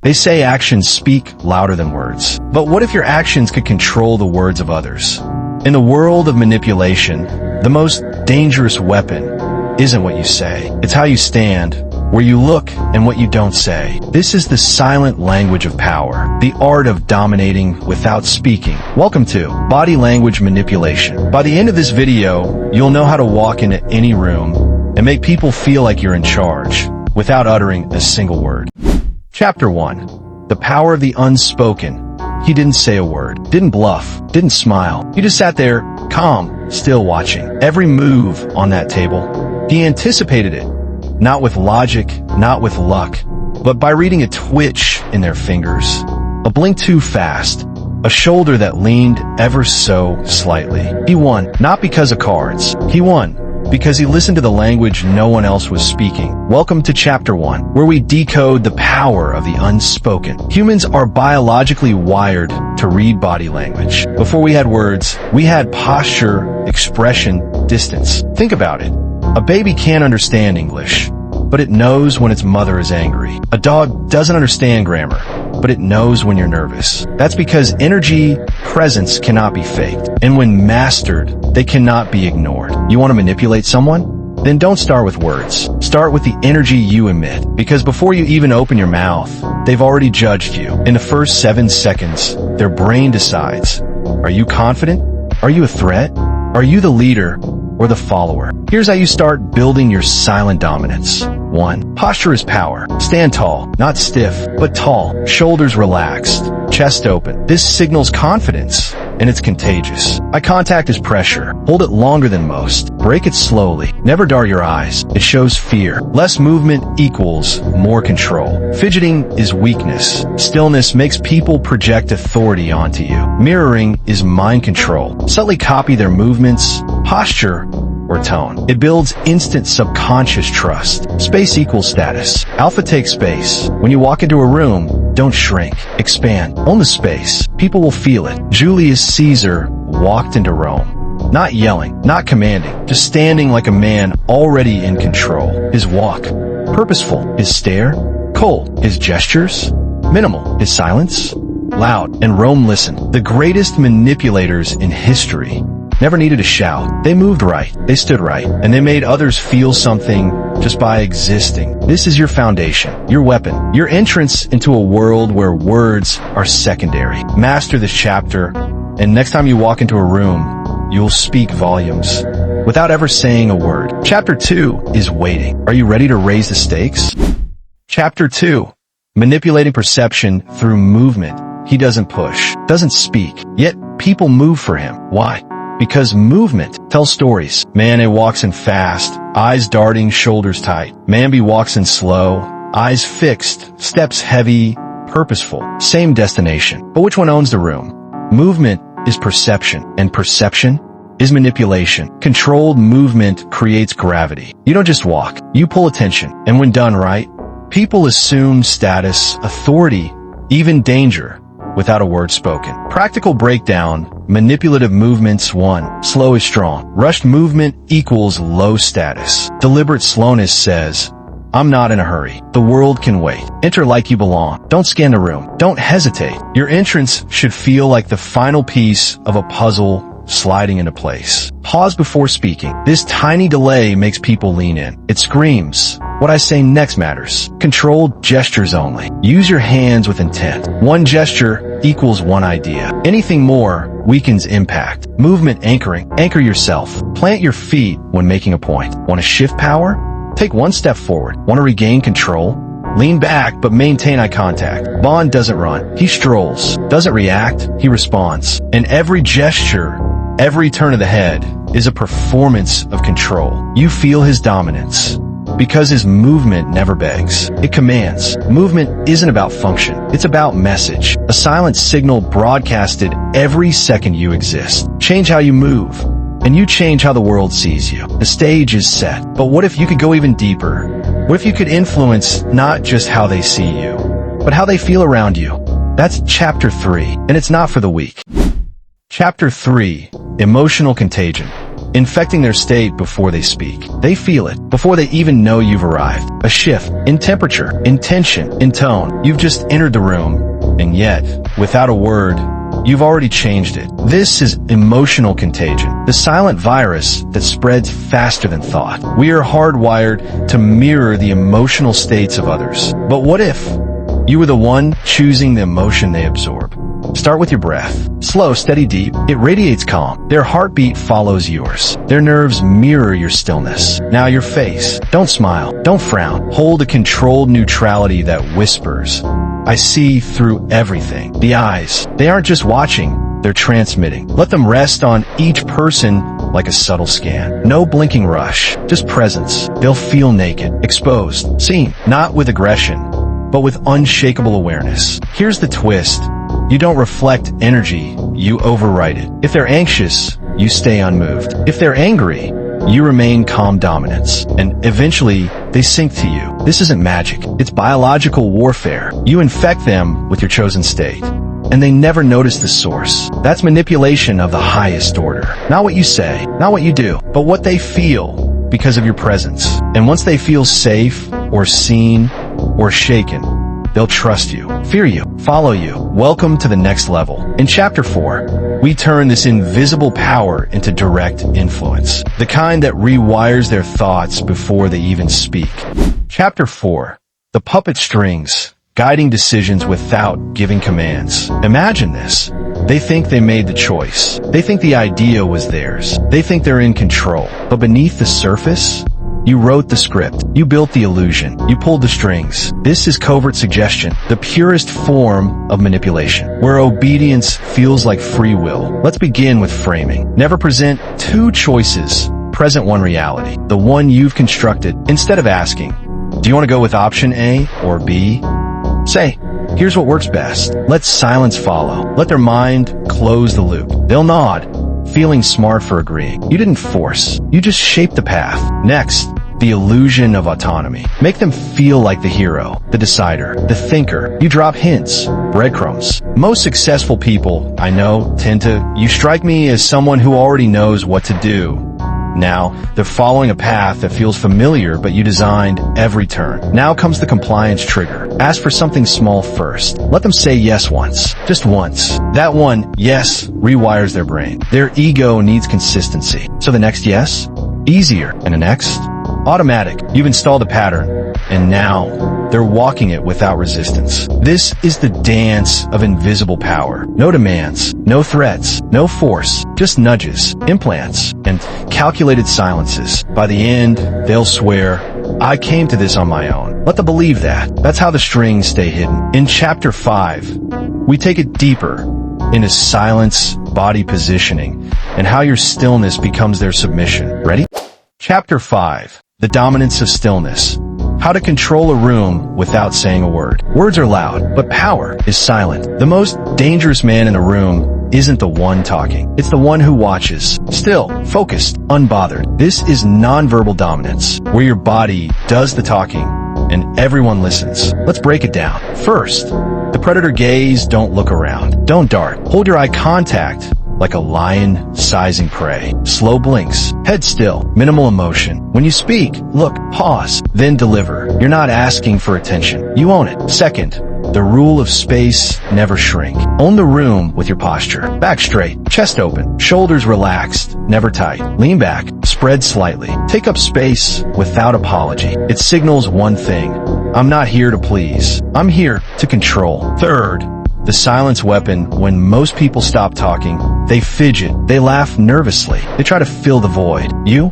They say actions speak louder than words. But what if your actions could control the words of others? In the world of manipulation, the most dangerous weapon isn't what you say. It's how you stand, where you look, and what you don't say. This is the silent language of power, the art of dominating without speaking. Welcome to Body Language Manipulation. By the end of this video, you'll know how to walk into any room and make people feel like you're in charge without uttering a single word. Chapter 1. The Power of the Unspoken. He didn't say a word, didn't bluff, didn't smile. He just sat there, calm, still watching every move on that table. He anticipated it, not with logic, not with luck, but by reading a twitch in their fingers, a blink too fast, a shoulder that leaned ever so slightly. He won, not because of cards. He won because he listened to the language no one else was speaking. Welcome to Chapter 1, where we decode the power of the unspoken. Humans are biologically wired to read body language. Before we had words, we had posture, expression, distance. Think about it. A baby can't understand English, but it knows when its mother is angry. A dog doesn't understand grammar, but it knows when you're nervous. That's because energy, presence cannot be faked. And when mastered, they cannot be ignored. You want to manipulate someone? Then don't start with words. Start with the energy you emit. Because before you even open your mouth, they've already judged you. In the first 7 seconds, their brain decides, are you confident? Are you a threat? Are you the leader or the follower? Here's how you start building your silent dominance. 1. Posture is power. Stand tall, not stiff, but tall. Shoulders relaxed, chest open. This signals confidence, and it's contagious. Eye contact is pressure. Hold it longer than most. Break it slowly. Never dart your eyes. It shows fear. Less movement equals more control. Fidgeting is weakness. Stillness makes people project authority onto you. Mirroring is mind control. Subtly copy their movements, posture, or tone. It builds instant subconscious trust. Space equals status. Alpha takes space. When you walk into a room, don't shrink. Expand. Own the space. People will feel it. Julius Caesar walked into Rome. Not yelling, not commanding, just standing like a man already in control. His walk, purposeful. His stare, cold. His gestures, minimal. His silence, loud. And Rome listened. The greatest manipulators in history never needed to shout. They moved right. They stood right. And they made others feel something just by existing. This is your foundation, your weapon, your entrance into a world where words are secondary. Master this chapter, and next time you walk into a room, you'll speak volumes without ever saying a word. Chapter 2 is waiting. Are you ready to raise the stakes? Chapter 2. Manipulating perception through movement. He doesn't push, doesn't speak, yet people move for him. Why? Because movement tells stories. Man A walks in fast, eyes darting, shoulders tight. Man B walks in slow, eyes fixed, steps heavy, purposeful. Same destination. But which one owns the room? Movement is perception, and perception is manipulation. Controlled movement creates gravity. You don't just walk, you pull attention. And when done right, people assume status, authority, even danger, without a word spoken. Practical breakdown, manipulative movements. 1. Slow is strong. Rushed movement equals low status. Deliberate slowness says, I'm not in a hurry. The world can wait. Enter like you belong. Don't scan the room. Don't hesitate. Your entrance should feel like the final piece of a puzzle sliding into place. Pause before speaking. This tiny delay makes people lean in. It screams, what I say next matters. Controlled gestures only. Use your hands with intent. One gesture equals one idea. Anything more weakens impact. Movement anchoring. Anchor yourself. Plant your feet when making a point. Want to shift power? Take one step forward. Want to regain control? Lean back, but maintain eye contact. Bond doesn't run. He strolls. Doesn't react. He responds. And every gesture, every turn of the head is a performance of control. You feel his dominance because his movement never begs. It commands. Movement isn't about function. It's about message. A silent signal broadcasted every second you exist. Change how you move, and you change how the world sees you. The stage is set. But what if you could go even deeper? What if you could influence not just how they see you, but how they feel around you? That's Chapter 3, and it's not for the weak. Chapter 3. Emotional contagion. infecting their state before they speak. They feel it before they even know you've arrived. A shift in temperature, in tension, in tone. You've just entered the room, and yet, without a word, you've already changed it. This is emotional contagion, the silent virus that spreads faster than thought. We are hardwired to mirror the emotional states of others. But what if you were the one choosing the emotion they absorb? Start with your breath. Slow, steady, deep. It radiates calm. Their heartbeat follows yours. Their nerves mirror your stillness. Now your face. Don't smile. Don't frown. Hold a controlled neutrality that whispers, I see through everything. The eyes. They aren't just watching, they're transmitting. Let them rest on each person like a subtle scan. No blinking rush, just presence. They'll feel naked, exposed, seen, not with aggression, but with unshakable awareness. Here's the twist. You don't reflect energy, you overwrite it. If they're anxious, you stay unmoved. If they're angry, you remain calm dominance. And eventually, they sink to you. This isn't magic. It's biological warfare. You infect them with your chosen state, and they never notice the source. That's manipulation of the highest order. Not what you say, not what you do, but what they feel because of your presence. And once they feel safe, or seen, or shaken, they'll trust you, fear you, follow you. Welcome to the next level. In Chapter 4, we turn this invisible power into direct influence, the kind that rewires their thoughts before they even speak. Chapter 4, the puppet strings, guiding decisions without giving commands. Imagine this. They think they made the choice. They think the idea was theirs. They think they're in control. But beneath the surface, you wrote the script. You built the illusion. You pulled the strings. This is covert suggestion, the purest form of manipulation, where obedience feels like free will. Let's begin with framing. Never present two choices. Present one reality, the one you've constructed. Instead of asking, do you want to go with option A or B? Say, here's what works best. Let silence follow. Let their mind close the loop. They'll nod, feeling smart for agreeing. You didn't force. You just shaped the path. Next, the illusion of autonomy. Make them feel like the hero, the decider, the thinker. You drop hints, breadcrumbs. Most successful people, I know, you strike me as someone who already knows what to do. Now, they're following a path that feels familiar, but you designed every turn. Now comes the compliance trigger. Ask for something small first. Let them say yes once. Just once. That one yes rewires their brain. Their ego needs consistency. So the next yes? Easier. And the next? Automatic. You've installed a pattern, and now they're walking it without resistance. This is the dance of invisible power. No demands, no threats, no force, just nudges, implants, and calculated silences. By the end, they'll swear, I came to this on my own. Let them believe that. That's how the strings stay hidden. In Chapter 5, we take it deeper into silence, body positioning, and how your stillness becomes their submission. Ready? Chapter 5. The dominance of stillness. How to control a room without saying a word. Words are loud, but power is silent. The most dangerous man in a room isn't the one talking. It's the one who watches, still, focused, unbothered. This is nonverbal dominance, where your body does the talking and everyone listens. Let's break it down. First, the predator gaze. Don't look around. Don't dart. Hold your eye contact like a lion sizing prey. Slow blinks. Head still. Minimal emotion. When you speak, look, pause, then deliver. You're not asking for attention. You own it. Second, the rule of space, never shrink. Own the room with your posture. Back straight, chest open, shoulders relaxed, never tight. Lean back, spread slightly. Take up space without apology. It signals one thing. I'm not here to please. I'm here to control. Third, the silence weapon. When most people stop talking, they fidget, they laugh nervously, they try to fill the void. You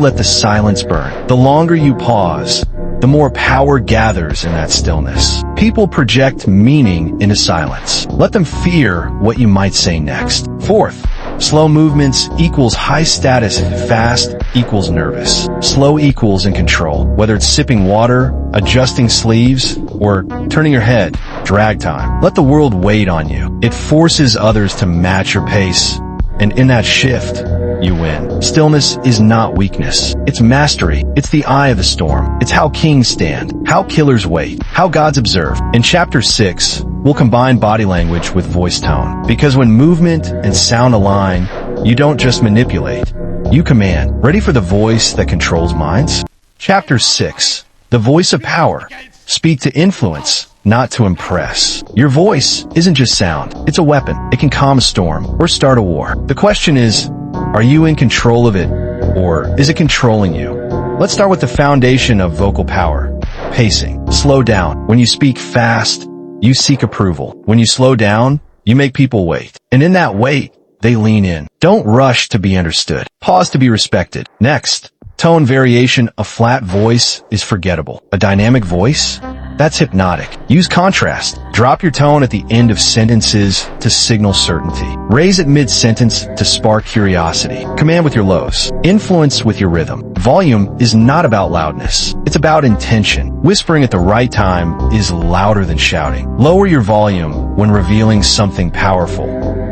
let the silence burn. The longer you pause, the more power gathers in that stillness. People project meaning into silence. Let them fear what you might say next. Fourth, slow movements equals high status, fast equals nervous. Slow equals in control. Whether it's sipping water, adjusting sleeves, or turning your head, drag time. Let the world wait on you. It forces others to match your pace, and in that shift, you win. Stillness is not weakness. It's mastery. It's the eye of the storm. It's how kings stand, how killers wait, how gods observe. In Chapter 6, we'll combine body language with voice tone. Because when movement and sound align, you don't just manipulate, you command. Ready for the voice that controls minds? Chapter 6. The Voice of Power. Speak to influence, not to impress. Your voice isn't just sound. It's a weapon. It can calm a storm or start a war. The question is, are you in control of it, or is it controlling you? Let's start with the foundation of vocal power. Pacing. Slow down. When you speak fast, you seek approval. When you slow down, you make people wait. And in that wait, they lean in. Don't rush to be understood. Pause to be respected. Next, tone variation. A flat voice is forgettable. A dynamic voice? That's hypnotic. Use contrast. Drop your tone at the end of sentences to signal certainty. Raise at mid-sentence to spark curiosity. Command with your lows. Influence with your rhythm. Volume is not about loudness. It's about intention. Whispering at the right time is louder than shouting. Lower your volume when revealing something powerful.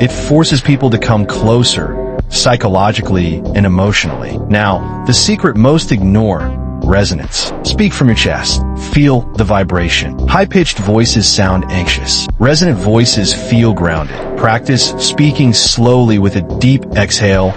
It forces people to come closer, psychologically and emotionally. Now, the secret most ignore. Resonance. Speak from your chest. Feel the vibration. High-pitched voices sound anxious. Resonant voices feel grounded. Practice speaking slowly with a deep exhale.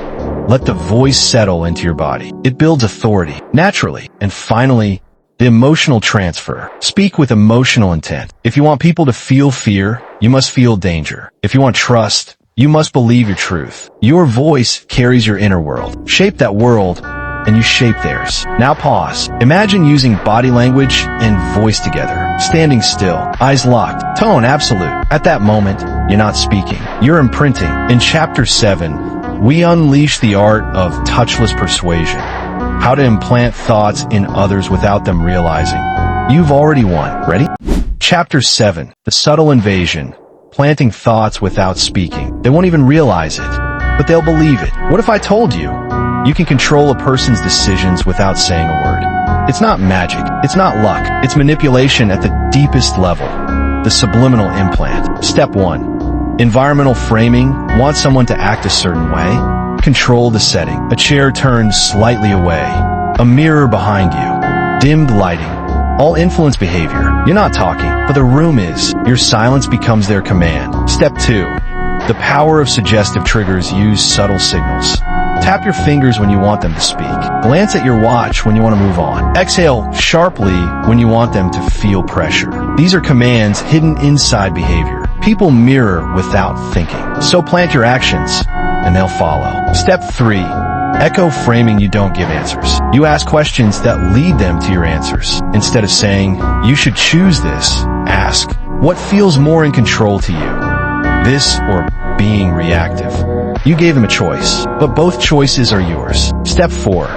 Let the voice settle into your body. It builds authority naturally. And finally, the emotional transfer. Speak with emotional intent. If you want people to feel fear, you must feel danger. If you want trust, you must believe your truth. Your voice carries your inner world. Shape that world, and you shape theirs. Now pause. Imagine using body language and voice together. Standing still, eyes locked, tone absolute. At that moment, you're not speaking. You're imprinting. In Chapter 7, we unleash the art of touchless persuasion. How to implant thoughts in others without them realizing. You've already won. Ready? Chapter 7. The Subtle Invasion. Planting thoughts without speaking. They won't even realize it, but they'll believe it. What if I told you? You can control a person's decisions without saying a word. It's not magic. It's not luck. It's manipulation at the deepest level. The subliminal implant. Step 1. Environmental framing. Want someone to act a certain way? Control the setting. A chair turned slightly away. A mirror behind you. Dimmed lighting. All influence behavior. You're not talking, but the room is. Your silence becomes their command. Step 2. The power of suggestive triggers. Use subtle signals. Tap your fingers when you want them to speak. Glance at your watch when you want to move on. Exhale sharply when you want them to feel pressure. These are commands hidden inside behavior. People mirror without thinking. So plant your actions, and they'll follow. Step 3. Echo framing. You don't give answers. You ask questions that lead them to your answers. Instead of saying, you should choose this, ask, what feels more in control to you? This or being reactive? You gave them a choice, but both choices are yours. Step 4.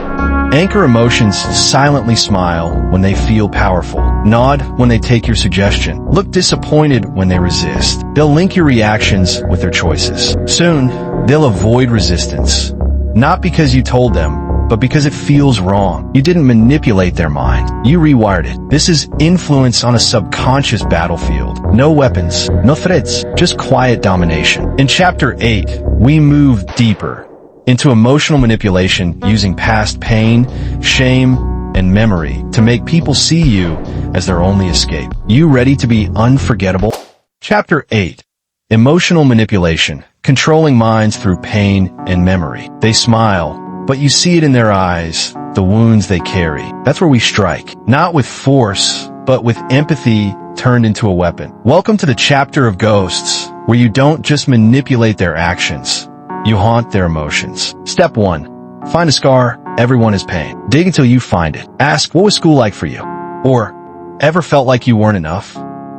Anchor emotions. Silently smile when they feel powerful. Nod when they take your suggestion. Look disappointed when they resist. They'll link your reactions with their choices. Soon, they'll avoid resistance. Not because you told them, but because it feels wrong. You didn't manipulate their mind. You rewired it. This is influence on a subconscious battlefield. No weapons, no threats, just quiet domination. In Chapter 8, we move deeper into emotional manipulation using past pain, shame, and memory to make people see you as their only escape. You ready to be unforgettable? Chapter 8. Emotional manipulation. Controlling minds through pain and memory. They smile, but you see it in their eyes, the wounds they carry. That's where we strike. Not with force, but with empathy turned into a weapon. Welcome to the chapter of ghosts, where you don't just manipulate their actions, you haunt their emotions. Step 1. Find a scar. Everyone has pain. Dig until you find it. Ask, what was school like for you? Or, ever felt like you weren't enough?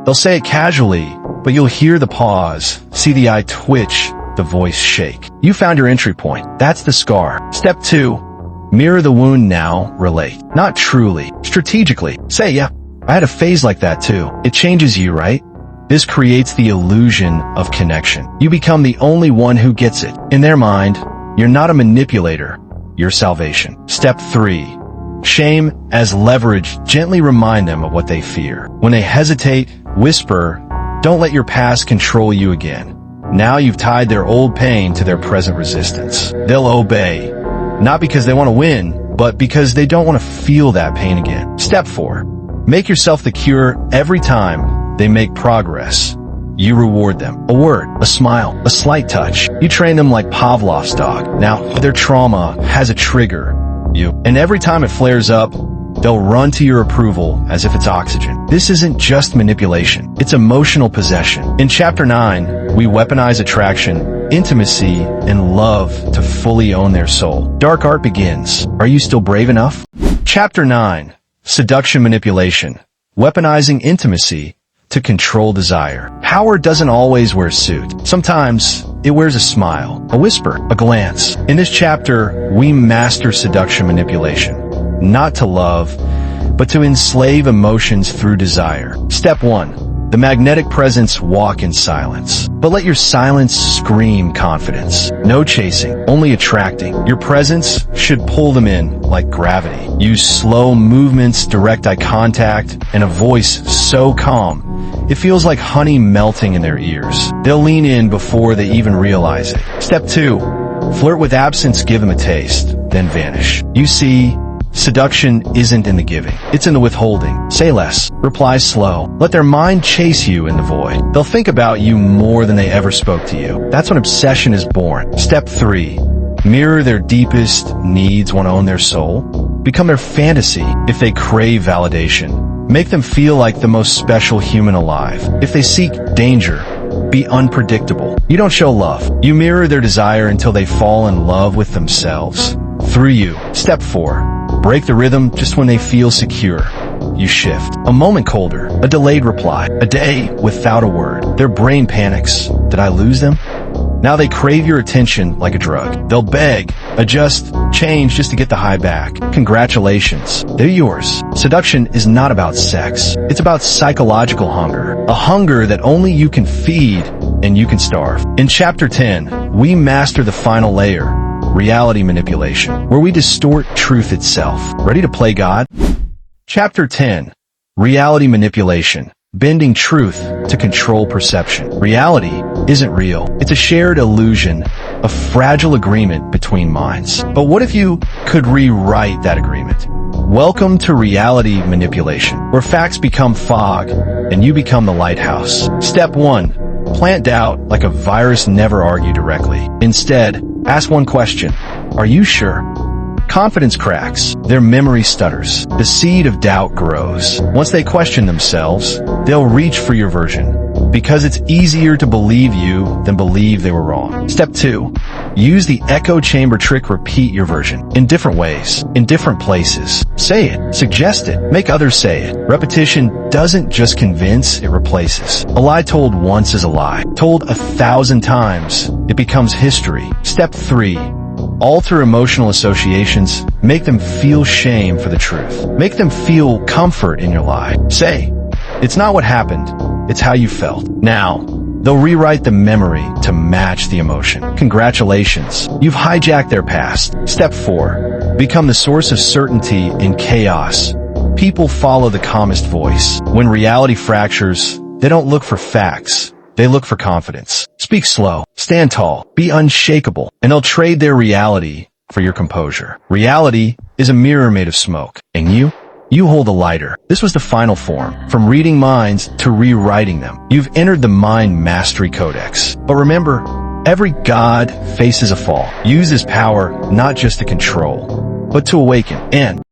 They'll say it casually, but you'll hear the pause, see the eye twitch, the voice shake. You found your entry point. That's the scar. Step 2. Mirror the wound now, relate. Not truly, strategically. Say, yeah, I had a phase like that too. It changes you, right? This creates the illusion of connection. You become the only one who gets it. In their mind, you're not a manipulator, you're salvation. Step 3. Shame as leverage. Gently remind them of what they fear. When they hesitate, whisper, don't let your past control you again. Now you've tied their old pain to their present resistance. They'll obey, not because they want to win, but because they don't want to feel that pain again. Step 4. Make yourself the cure every time they make progress. You reward them. A word, a smile, a slight touch. You train them like Pavlov's dog. Now, their trauma has a trigger, and every time it flares up, they'll run to your approval as if it's oxygen. This isn't just manipulation. It's emotional possession. In Chapter 9, we weaponize attraction, intimacy, and love to fully own their soul. Dark art begins. Are you still brave enough? Chapter 9, Seduction Manipulation. Weaponizing intimacy to control desire. Power doesn't always wear a suit. Sometimes it wears a smile, a whisper, a glance. In this chapter, we master seduction manipulation. Not to love, but to enslave emotions through desire. Step 1. The magnetic presence walk in silence. But let your silence scream confidence. No chasing, only attracting. Your presence should pull them in like gravity. Use slow movements, direct eye contact, and a voice so calm it feels like honey melting in their ears. They'll lean in before they even realize it. Step 2. Flirt with absence, give them a taste, then vanish. You see, seduction isn't in the giving, it's in the withholding. Say less, reply slow. Let their mind chase you in the void. They'll think about you more than they ever spoke to you. That's when obsession is born. Step 3. Mirror their deepest needs, want to own their soul. Become their fantasy if they crave validation. Make them feel like the most special human alive. If they seek danger, be unpredictable. You don't show love. You mirror their desire until they fall in love with themselves. Through you. Step 4. Break the rhythm just when they feel secure. You shift. A moment colder, a delayed reply, a day without a word. Their brain panics. Did I lose them? Now they crave your attention like a drug. They'll beg, adjust, change just to get the high back. Congratulations, they're yours. Seduction is not about sex. It's about psychological hunger. A hunger that only you can feed and you can starve. In Chapter 10, we master the final layer, reality manipulation, where we distort truth itself. Ready to play God? Chapter 10, Reality Manipulation. Bending truth to control perception. Reality isn't real. It's a shared illusion, a fragile agreement between minds. But what if you could rewrite that agreement? Welcome to reality manipulation, where facts become fog and you become the lighthouse. Step 1. Plant doubt like a virus. Never argue directly. Instead, ask one question. Are you sure? Confidence cracks. Their memory stutters. The seed of doubt grows. Once they question themselves, they'll reach for your version, because it's easier to believe you than believe they were wrong. Step 2. Use the echo chamber trick. Repeat your version in different ways, in different places. Say it, suggest it, make others say it. Repetition doesn't just convince, it replaces. A lie told once is a lie. Told 1,000 times, it becomes history. Step 3. Alter emotional associations. Make them feel shame for the truth. Make them feel comfort in your lie. Say, it's not what happened, it's how you felt. Now, they'll rewrite the memory to match the emotion. Congratulations, you've hijacked their past. Step 4. Become the source of certainty in chaos. People follow the calmest voice. When reality fractures, they don't look for facts. They look for confidence. Speak slow, stand tall, be unshakable, and they'll trade their reality for your composure. Reality is a mirror made of smoke, and you hold a lighter. This was the final form, from reading minds to rewriting them. You've entered the Mind Mastery Codex. But remember, every god faces a fall. Use his power not just to control, but to awaken. And